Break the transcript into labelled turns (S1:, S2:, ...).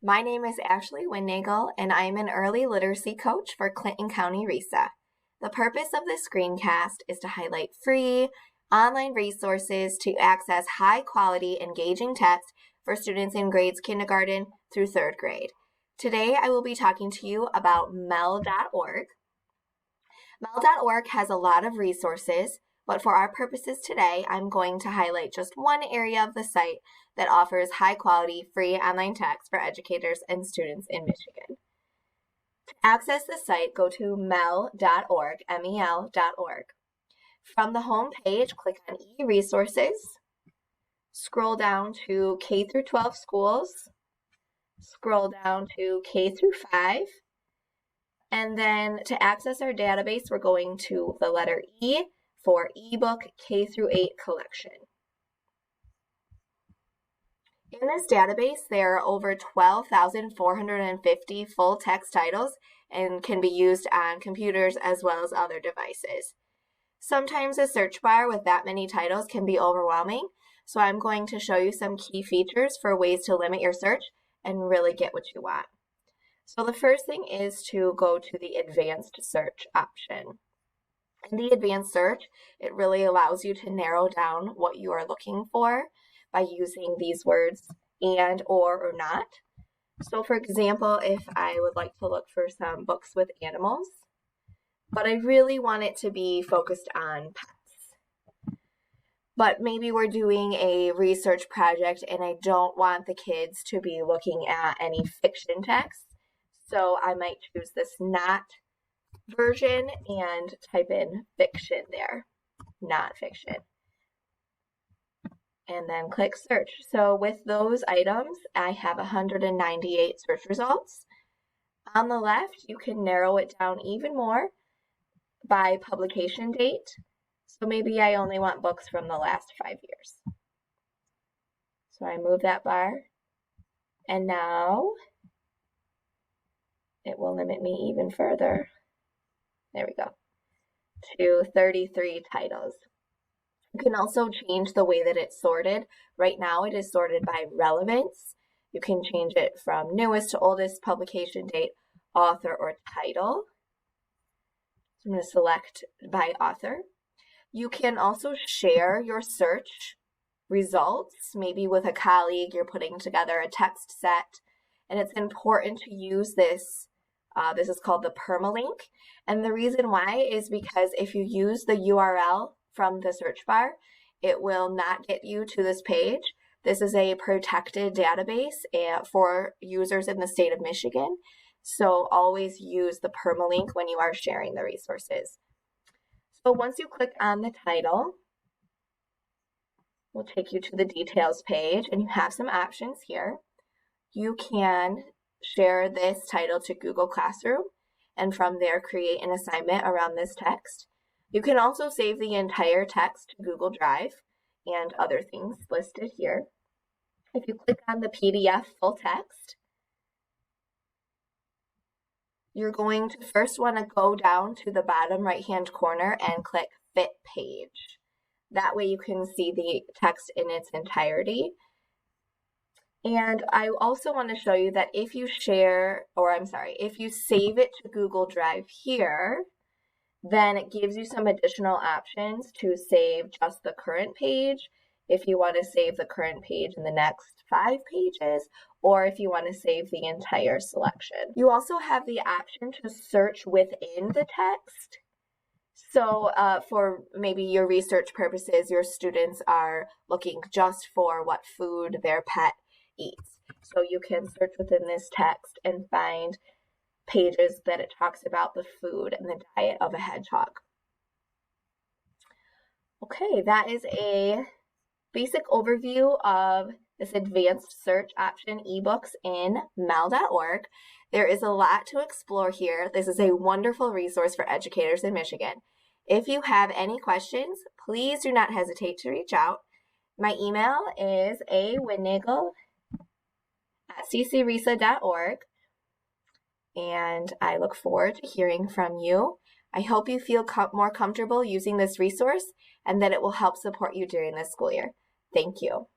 S1: My name is Ashley Winnagel, and I'm an early literacy coach for Clinton County RESA. The purpose of this screencast is to highlight free online resources to access high-quality, engaging text for students in grades kindergarten through third grade. Today, I will be talking to you about mel.org. Mel.org has a lot of resources, but for our purposes today, I'm going to highlight just one area of the site that offers high-quality, free online text for educators and students in Michigan. To access the site, go to mel.org, mel.org. From the home page, click on e-resources, scroll down to K through 12 schools, scroll down to K through 5, and then to access our database, we're going to the letter E for eBook K through 8 collection. In this database, there are over 12,450 full-text titles and can be used on computers as well as other devices. Sometimes a search bar with that many titles can be overwhelming, so I'm going to show you some key features for ways to limit your search and really get what you want. So the first thing is to go to the advanced search option. In the advanced search, it really allows you to narrow down what you are looking for by using these words and, or not. So for example, if I would like to look for some books with animals, but I really want it to be focused on pets. But maybe we're doing a research project and I don't want the kids to be looking at any fiction text. So I might choose this not version and type in fiction there, not fiction. And then click search. So with those items, I have 198 search results. On the left, you can narrow it down even more by publication date. So maybe I only want books from the last 5 years. So I move that bar, and now it will limit me even further. There we go, to 33 titles. You can also change the way that it's sorted. Right now it is sorted by relevance. You can change it from newest to oldest, publication date, author, or title. So I'm going to select by author. You can also share your search results, maybe with a colleague. You're putting together a text set, and it's important to use this. This is called the permalink, and the reason why is because if you use the URL from the search bar, it will not get you to this page. This is a protected database for users in the state of Michigan, so always use the permalink when you are sharing the resources. So once you click on the title, we'll take you to the details page, and you have some options here. You can share this title to Google Classroom, and from there create an assignment around this text. You can also save the entire text to Google Drive and other things listed here. If you click on the PDF full text, you're going to first want to go down to the bottom right-hand corner and click Fit Page. That way you can see the text in its entirety. And I also want to show you that if you if you save it to Google Drive here, then it gives you some additional options to save just the current page, if you want to save the current page in the next 5 pages, or if you want to save the entire selection. You also have the option to search within the text. So for maybe your research purposes, your students are looking just for what food their pet eats. So you can search within this text and find pages that it talks about the food and the diet of a hedgehog. Okay, that is a basic overview of this advanced search option ebooks in mel.org. There is a lot to explore here. This is a wonderful resource for educators in Michigan. If you have any questions, please do not hesitate to reach out. My email is awinagel@ccresa.org, and I look forward to hearing from you. I hope you feel more comfortable using this resource and that it will help support you during this school year. Thank you.